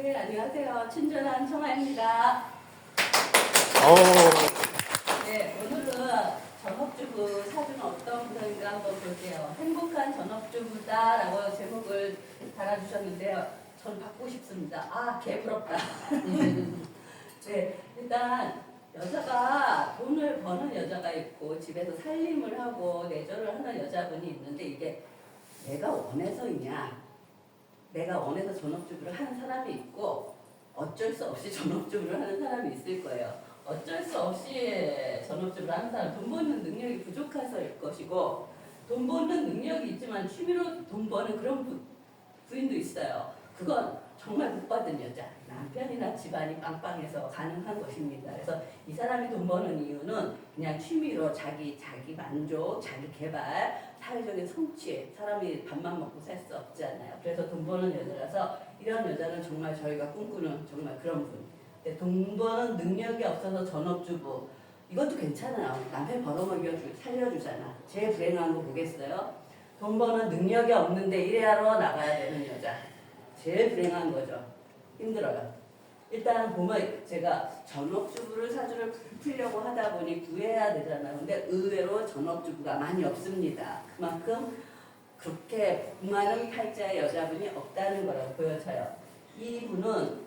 네, 안녕하세요. 친절한 청아입니다. 네, 오늘은 전업주부 사주는 어떤 구성인가 한번 볼게요. 행복한 전업주부다라고 제목을 달아주셨는데요. 전 받고 싶습니다. 아, 개부럽다. 네, 일단 여자가 돈을 버는 여자가 있고 집에서 살림을 하고 내조를 하는 여자분이 있는데 이게 내가 원해서이냐, 내가 원해서 전업주부를 하는 사람이 있고 어쩔 수 없이 전업주부를 하는 사람이 있을 거예요. 어쩔 수 없이 전업주부를 하는 사람, 돈 버는 능력이 부족해서일 것이고, 돈 버는 능력이 있지만 취미로 돈 버는 그런 부인도 있어요. 그건 정말 못 받은 여자, 남편이나 집안이 빵빵해서 가능한 것입니다. 그래서 이 사람이 돈 버는 이유는 그냥 취미로 자기 만족, 자기 개발, 사회적인 성취, 사람이 밥만 먹고 살 수 없잖아요. 그래서 돈 버는 여자라서 이런 여자는 정말 저희가 꿈꾸는 정말 그런 분. 근데 돈 버는 능력이 없어서 전업주부, 이것도 괜찮아요. 남편 살려주잖아. 제일 불행한 거 보겠어요? 돈 버는 능력이 없는데 일하러 나가야 되는 여자. 제일 불행한 거죠. 힘들어요. 일단 보면 제가 전업주부를 사주를 풀려고 하다 보니 구해야 되잖아요. 근데 의외로 전업주부가 많이 없습니다. 그만큼 그렇게 많은 팔자의 여자분이 없다는 거라고 보여져요. 이분은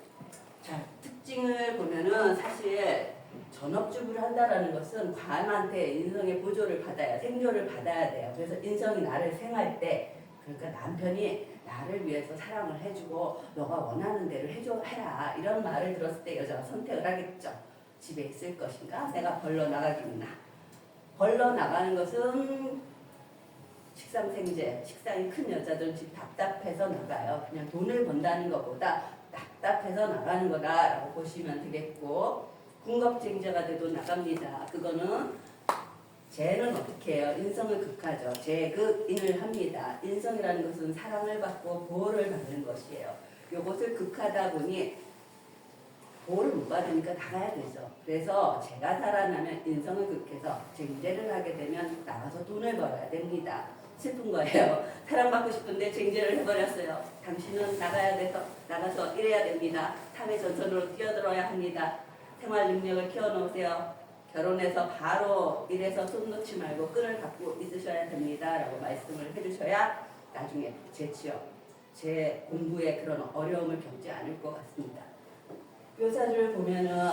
자, 특징을 보면은 사실 전업주부를 한다라는 것은 관한테 인성의 보조를 받아야, 생조를 받아야 돼요. 그래서 인성이 나를 생할 때, 그러니까 남편이 나를 위해서 사랑을 해주고 너가 원하는 대로 해라 이런 말을 들었을 때 여자가 선택을 하겠죠. 집에 있을 것인가, 내가 벌러 나가겠나. 벌러 나가는 것은 식상생재, 식상이 큰 여자들은 집 답답해서 나가요. 그냥 돈을 번다는 것보다 답답해서 나가는 거다라고 보시면 되겠고, 군겁쟁자가 돼도 나갑니다. 그거는 쟤는 어떻게 해요? 인성을 극하죠. 제극인을 합니다. 인성이라는 것은 사랑을 받고 보호를 받는 것이에요. 요것을 극하다 보니 보호를 못 받으니까 나가야 되죠. 그래서 제가 살아나면 인성을 극해서 쟁제를 하게 되면 나가서 돈을 벌어야 됩니다. 슬픈 거예요. 사랑받고 싶은데 쟁제를 해버렸어요. 당신은 나가서 일해야 됩니다. 사회 전선으로 뛰어들어야 합니다. 생활 능력을 키워놓으세요. 결혼해서 바로 일해서 손 놓지 말고 끈을 갖고 있으셔야 됩니다. 라고 말씀을 해주셔야 나중에 제 취업, 제 공부에 그런 어려움을 겪지 않을 것 같습니다. 묘사주를 보면은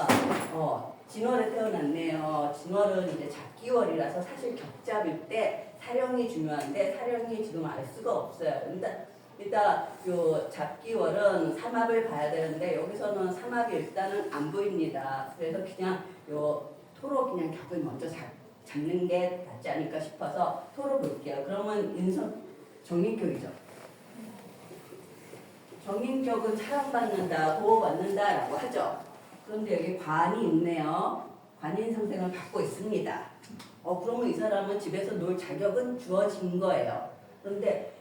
진월에 태어났네요. 진월은 이제 잡기월이라서 사실 격잡일 때 사령이 중요한데 사령이 지금 알 수가 없어요. 일단 요 잡기월은 삼합을 봐야 되는데 여기서는 삼합이 일단은 안 보입니다. 그래서 그냥 요 토로 그냥 격을 먼저 잡는 게 낫지 않을까 싶어서 토로 볼게요. 그러면 정인격이죠. 정인격은 사랑받는다, 보호받는다라고 하죠. 그런데 여기 관이 있네요. 관인 상생을 받고 있습니다. 그러면 이 사람은 집에서 놀 자격은 주어진 거예요. 그런데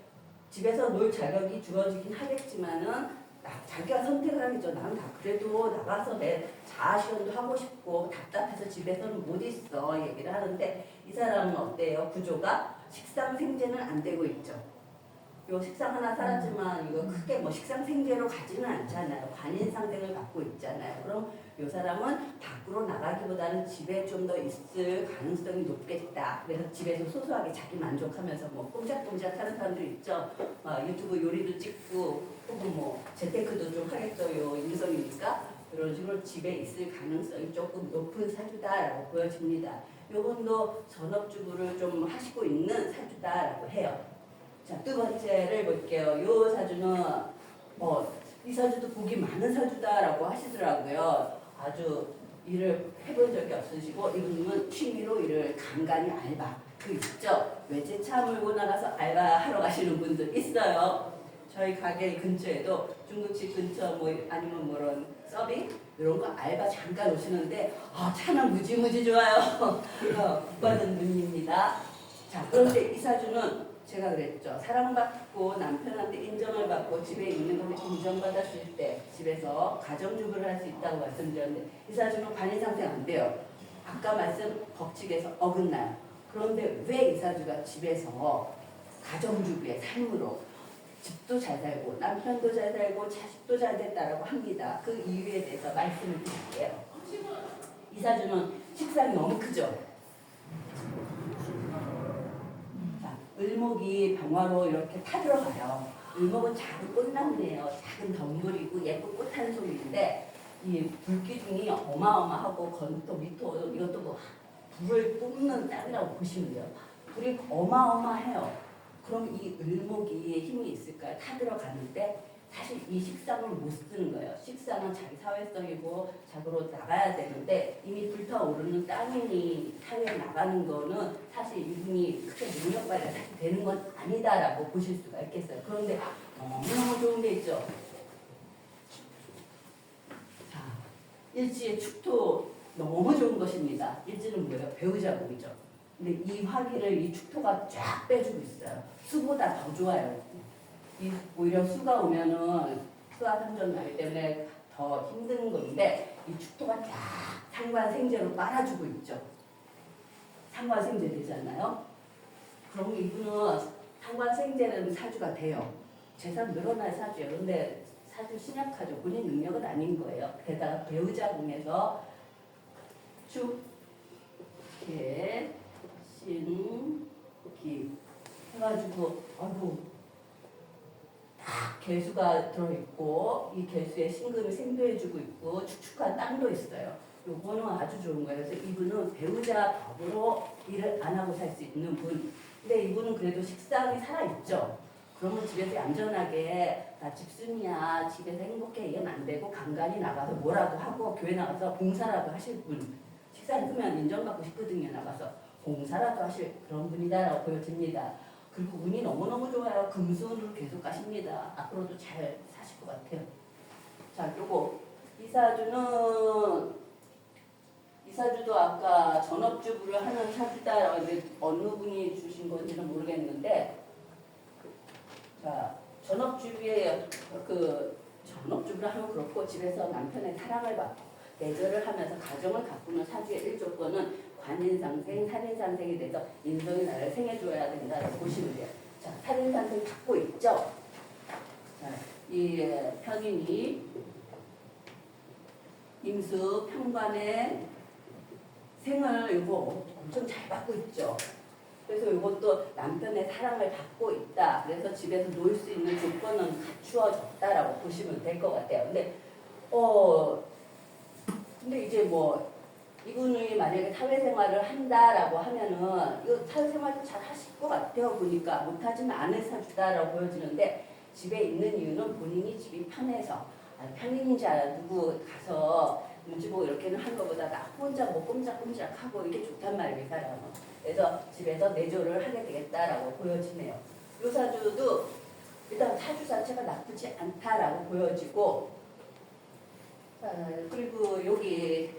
집에서 놀 자격이 주어지긴 하겠지만은 자기가 선택을 하겠죠. 난 그래도 나가서 내 자아실현도 하고 싶고 답답해서 집에서는 못 있어 얘기를 하는데 이 사람은 어때요? 구조가 식상생재는 안 되고 있죠. 요 식상 하나 살았지만 이거 크게 뭐 식상생재로 가지는 않잖아요. 관인상생을 받고 있잖아요. 그럼 요 사람은 밖으로 나가기보다는 집에 좀 더 있을 가능성이 높겠다. 그래서 집에서 소소하게 자기 만족하면서 뭐 꼼짝꼼짝 하는 사람들 있죠. 유튜브 요리도 찍고 혹은 뭐 재테크도 좀 하겠어요. 인성이니까 이런 식으로 집에 있을 가능성이 조금 높은 사주다라고 보여집니다. 요분도 전업주부를 좀 하시고 있는 사주다라고 해요. 자, 두 번째를 볼게요. 요 사주는 이 사주도 복이 많은 사주다라고 하시더라고요. 아주 일을 해본 적이 없으시고 이분은 취미로 일을 간간히 알바 그 있죠. 외제차 몰고 나가서 알바하러 가시는 분들 있어요. 저희 가게 근처에도 중국집 근처 뭐 아니면 뭐 이런 서빙 이런 거 알바 잠깐 오시는데 차는 무지무지 좋아요. 복 받은 분입니다. 자, 그런데 이 사주는 제가 그랬죠. 사랑받고 남편한테 인정을 받고 집에 있는 것을 인정받았을 때 집에서 가정주부를 할 수 있다고 말씀드렸는데 이 사주는 관인상생 안 돼요. 아까 말씀 법칙에서 어긋나요. 그런데 왜 이 사주가 집에서 가정주부의 삶으로 집도 잘 살고 남편도 잘 살고 자식도 잘 됐다라고 합니다. 그 이유에 대해서 말씀을 드릴게요. 이사주는 식상이 너무 크죠. 자, 을목이 병화로 이렇게 타들어가요. 을목은 작은 꽃나무예요. 작은 덩굴이고 예쁜 꽃 한 송이인데 이 불기둥이 어마어마하고 건토 미토 이것도 뭐 불을 뿜는 땅이라고 보시면 돼요. 불이 어마어마해요. 그럼 이 을목이 힘이 있을까요? 타들어가는데 사실 이 식상을 못 쓰는 거예요. 식상은 자기 사회성이고 자기로 나가야 되는데 이미 불타오르는 땅이니 사회에 나가는 거는 사실 이분이 크게 능력 발휘가 되는 건 아니다라고 보실 수가 있겠어요. 그런데 너무너무 좋은 게 있죠. 자, 일지의 축토 너무 좋은 것입니다. 일지는 뭐예요? 배우자宫이죠. 근데 이 화기를 이 축토가 쫙 빼주고 있어요. 수보다 더 좋아요. 오히려 수가 오면은 수화 상전 나기 때문에 더 힘든 건데 이 축토가 쫙 상관생재로 빨아주고 있죠. 상관생재 되잖아요. 그럼 이분은 상관생재는 사주가 돼요. 재산 늘어날 사주예요. 근데 사주 신약하죠. 본인 능력은 아닌 거예요. 게다가 배우자 궁에서 축, 개, 신, 기 해가지고 아이고 딱 개수가 들어있고 이 개수에 신금이 생도해주고 있고 축축한 땅도 있어요. 요거는 아주 좋은 거예요. 그래서 이분은 배우자 법으로 일을 안 하고 살 수 있는 분. 근데 이분은 그래도 식상이 살아있죠. 그러면 집에서 얌전하게 나 집순이야 집에서 행복해 이건 안 되고 간간히 나가서 뭐라도 하고 교회 나가서 봉사라도 하실 분. 식상이 크면 인정받고 싶거든요. 나가서 봉사라도 하실 그런 분이다라고 보여집니다. 그리고 운이 너무너무 좋아요. 금수운으로 계속 가십니다. 앞으로도 잘 사실 것 같아요. 자, 요거 이사주도 아까 전업주부를 하는 사주다라고 했는데 어느 분이 주신 건지는 모르겠는데 자, 전업주부의 전업주부를 하면 그렇고 집에서 남편의 사랑을 받고 내절을 하면서 가정을 가꾸는 사주의 1조건은 관인상생, 살인상생이 돼서 인성이 나를 생해줘야 된다고 보시면 돼요. 자, 살인상생 갖고 있죠? 자, 이 편인이 임수, 평관의 생을 이거 엄청 잘 받고 있죠. 그래서 이것도 남편의 사랑을 받고 있다. 그래서 집에서 놀 수 있는 조건은 갖추어졌다라고 보시면 될 것 같아요. 근데 이제 뭐 이분이 만약에 사회생활을 한다라고 하면은 이거 사회생활도 잘 하실 것 같아요. 보니까 못하지는 않을 사주다라고 보여지는데 집에 있는 이유는 본인이 집이 편해서 편인인지 누구 가서 눈치 보고 이렇게는 한 것보다 나 혼자 뭐 꼼짝꼼짝하고 이게 좋단 말이에요. 사람은. 그래서 집에서 내조를 하게 되겠다라고 보여지네요. 이 사주도 일단 사주 자체가 나쁘지 않다라고 보여지고 그리고 여기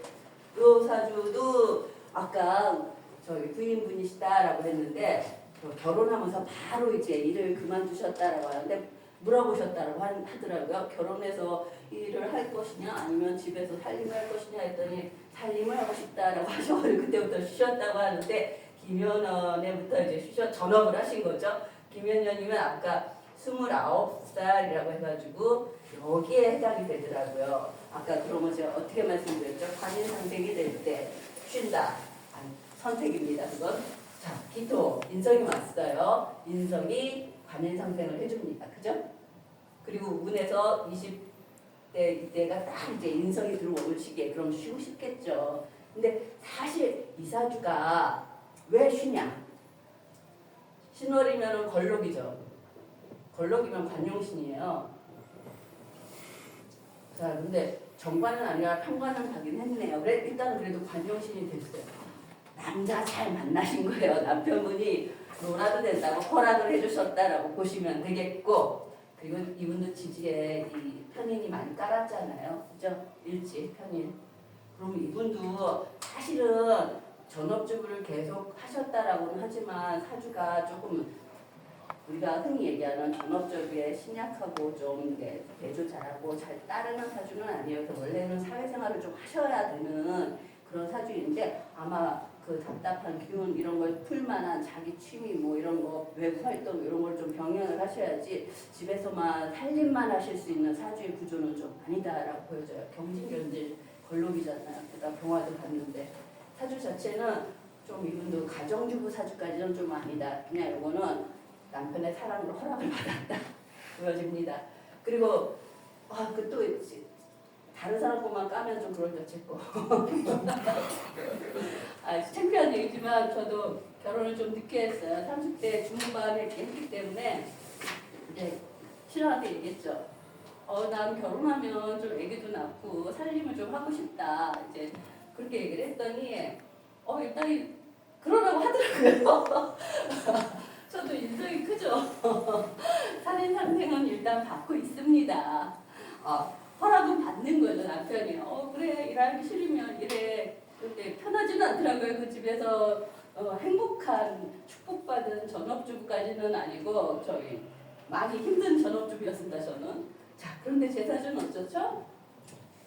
요 사주도 아까 저희 부인분이시다라고 했는데 결혼하면서 바로 이제 일을 그만두셨다라고 하는데 물어보셨다라고 하더라고요. 결혼해서 일을 할 것이냐 아니면 집에서 살림을 할 것이냐 했더니 살림을 하고 싶다라고 하셔가지고 그때부터 쉬셨다고 하는데 김연원에부터 이제 전업을 하신 거죠. 김연년이면 아까 29살이라고 해가지고 여기에 해당이 되더라고요. 아까 그러면 제가 어떻게 말씀드렸죠? 관인상생이 될 때 쉰다. 선택입니다. 그건. 자, 기토. 인성이 왔어요. 인성이 관인상생을 해줍니다. 그죠? 그리고 운에서 20대 이때가 딱 이제 인성이 들어오는 시기에 그럼 쉬고 싶겠죠. 근데 사실 이사주가 왜 쉬냐? 신월이면 걸록이죠. 걸록이면 관용신이에요. 자, 근데 정관은 아니라 평관은 가긴 했네요. 일단 그래도 관용신이 됐어요. 남자 잘 만나신 거예요. 남편분이 놀아도 된다고 허락을 해주셨다라고 보시면 되겠고, 그리고 이분도 지지에 이 편인이 많이 깔았잖아요. 그죠? 일지, 편인. 그럼 이분도 사실은 전업주부를 계속 하셨다라고는 하지만 사주가 조금 우리가 흔히 얘기하는 전업주부에 신약하고 좀 대조 잘하고 잘 따르는 사주는 아니에요. 그래서 원래는 사회생활을 좀 하셔야 되는 그런 사주인데 아마 그 답답한 기운 이런 걸 풀만한 자기 취미 뭐 이런 거 외부 활동 이런 걸 좀 병행을 하셔야지 집에서만 살림만 하실 수 있는 사주의 구조는 좀 아니다라고 보여져요. 경진견질 걸록이잖아요. 그다음 병화도 봤는데 사주 자체는 좀 이분도 가정주부 사주까지는 좀 아니다. 그냥 이거는 남편의 사랑으로 허락을 받았다 보여집니다. 그리고 그 또 다른 사람 것만 까면 좀 그럴 것 싶고 창피한 얘기지만 저도 결혼을 좀 늦게 했어요. 30대 중반에 했기 때문에 이제 신랑한테 얘기했죠. 난 결혼하면 좀 애기도 낳고 살림을 좀 하고 싶다. 이제 그렇게 얘기를 했더니 일단 그러라고 하더라고요. 저도 인정이 크죠. 살림 상생은 일단 받고 있습니다. 허락은 받는 거죠. 남편이 그래 일하기 싫으면 이래. 근데 편하지는 않더라고요. 그 집에서 행복한 축복받은 전업주부까지는 아니고 저희 많이 힘든 전업주부였습니다. 저는. 자 그런데 제 사주는 어쩌죠?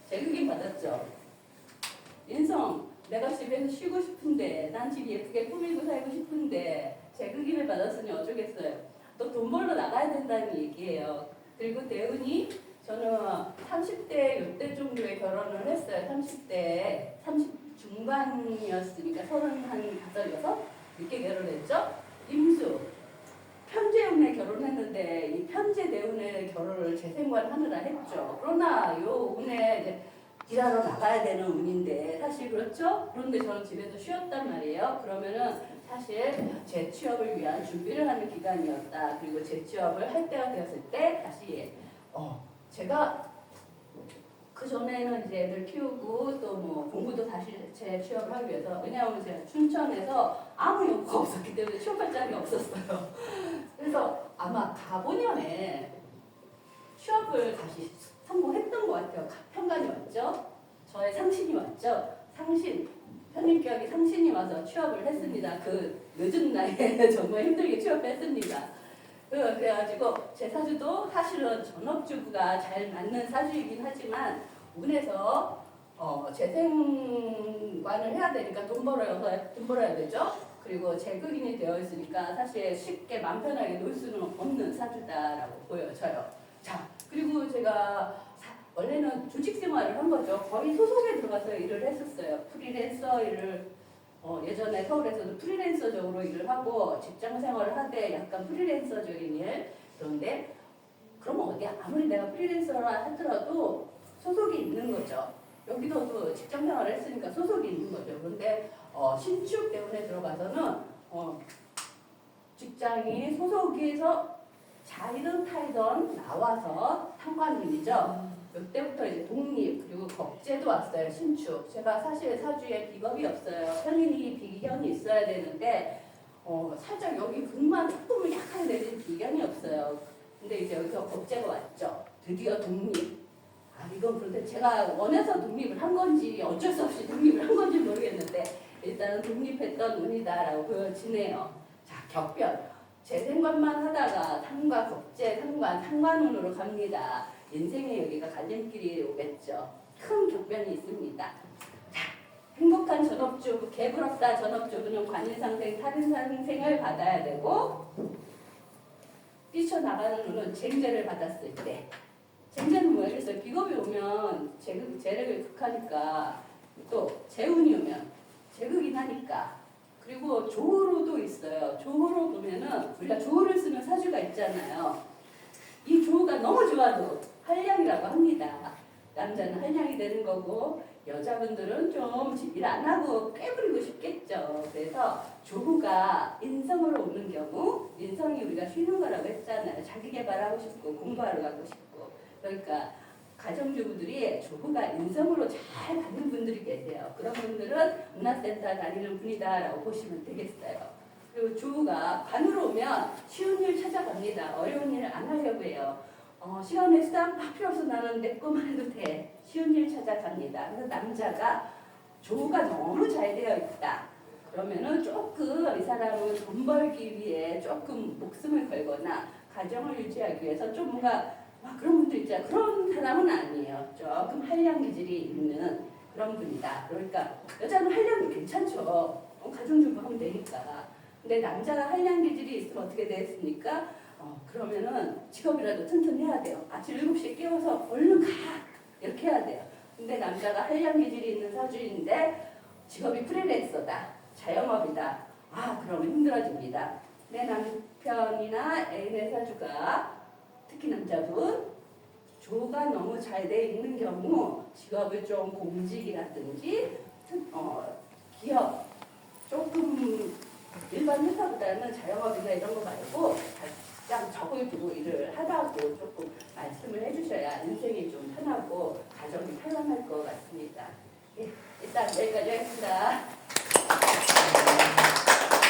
재극인 받았죠. 인성 내가 집에서 쉬고 싶은데 난 집 예쁘게 꾸미고 살고 싶은데 재극인을 받았으니 어쩌겠어요. 또 돈 벌러 나가야 된다는 얘기예요. 그리고 대운이 저는 30대 요때 정도에 결혼을 했어요. 30 중반이었으니까 35, 6 이렇게 결혼했죠. 임수 편제운에 결혼했는데 이 편제 대운에 결혼을 재생관하느라 했죠. 그러나 요 운에 이제 일하러 나가야 되는 운인데 사실 그렇죠? 그런데 저는 집에서 쉬었단 말이에요. 그러면은 사실 재취업을 위한 준비를 하는 기간이었다. 그리고 재취업을 할 때가 되었을 때 다시 제가 그 전에는 이제 애들 키우고 또 뭐 공부도 다시 재취업을 하기 위해서 왜냐하면 제가 춘천에서 아무 연구가 없었기 때문에 취업할 자리가 없었어요. 그래서 아마 가보년에 취업을 다시 성공했던 것 같아요. 편관이 왔죠. 저의 상신이 왔죠. 상신, 편입격이 상신이 와서 취업을 했습니다. 그 늦은 나이에 정말 힘들게 취업했습니다. 그래가지고 제 사주도 사실은 전업주부가 잘 맞는 사주이긴 하지만 운에서 재생관을 해야 되니까 돈 벌어야 되죠. 그리고 재극인이 되어 있으니까 사실 쉽게 마음 편하게 놀 수는 없는 사주다라고 보여져요. 자, 그리고 제가 원래는 조직 생활을 한 거죠. 거의 소속에 들어가서 일을 했었어요. 프리랜서 일을 예전에 서울에서도 프리랜서적으로 일을 하고 직장 생활을 하되 약간 프리랜서적인 일. 그런데 그러면 어디 아무리 내가 프리랜서라 하더라도 소속이 있는 거죠. 여기서도 직장 생활을 했으니까 소속이 있는 거죠. 그런데 신축 대운에 들어가서는 직장이 소속에서 자이든 타이든 나와서 상관운이죠. 이때부터 이제 독립 그리고 겁재도 왔어요. 신축. 제가 사실 사주에 비겁이 없어요. 편인이 비견이 있어야 되는데 살짝 여기 금만 조금 약하게 내린 비견이 없어요. 근데 이제 여기서 겁재가 왔죠. 드디어 독립. 이건 그런데 제가 원해서 독립을 한 건지 어쩔 수 없이 독립을 한 건지 모르겠는데 일단은 독립했던 운이다라고 보여지네요. 자, 격변. 재생관만 하다가 상과 겁재, 상관운으로 갑니다. 인생의 여기가 갈림길이 오겠죠. 큰 격변이 있습니다. 자, 행복한 전업주부, 개부럽다 전업주부는 관인상생, 살인상생을 받아야 되고 뛰쳐나가는 운은 쟁제를 받았을 때 쟁제는 뭐겠어요? 비겁이 오면 재력을 극하니까 또 재운이 오면 재극이 나니까 그리고 조호로도 있어요. 조호로 보면은 우리가 조호를 쓰는 사주가 있잖아요. 이 조호가 너무 좋아도 한량이라고 합니다. 남자는 한량이 되는 거고 여자분들은 좀 일 안 하고 꾀부리고 싶겠죠. 그래서 조호가 인성으로 오는 경우 인성이 우리가 쉬는 거라고 했잖아요. 자기 개발하고 싶고 공부하러 가고 싶고 그러니까 가정주부들이 조부가 인성으로 잘 받는 분들이 계세요. 그런 분들은 문화센터 다니는 분이다라고 보시면 되겠어요. 그리고 조부가 관으로 오면 쉬운 일 찾아갑니다. 어려운 일을 안 하려고 해요. 시간에 수당 필요 없어 나는 내 것만 해도 돼. 쉬운 일 찾아갑니다. 그래서 남자가 조부가 너무 잘 되어 있다. 그러면은 조금 이 사람은 돈 벌기 위해 조금 목숨을 걸거나 가정을 유지하기 위해서 좀 뭔가 그런 분들 있잖아요. 그런 사람은 아니에요. 조금 한량 기질이 있는 그런 분이다. 그러니까 여자는 한량도 괜찮죠. 가정주부 하면 되니까. 근데 남자가 한량 기질이 있으면 어떻게 되겠습니까? 그러면은 직업이라도 튼튼히 해야 돼요. 아침 7시에 깨워서 얼른 가! 이렇게 해야 돼요. 근데 남자가 한량 기질이 있는 사주인데 직업이 프리랜서다. 자영업이다. 그러면 힘들어집니다. 내 남편이나 애인의 사주가 특히 남자분 조가 너무 잘 돼 있는 경우 직업을 좀 공직이라든지 기업 조금 일반 회사보다는 자영업이나 이런 거 말고 가장 적을 두고 일을 하라고 조금 말씀을 해주셔야 인생이 좀 편하고 가정이 편안할 것 같습니다. 예, 일단 여기까지 하겠습니다.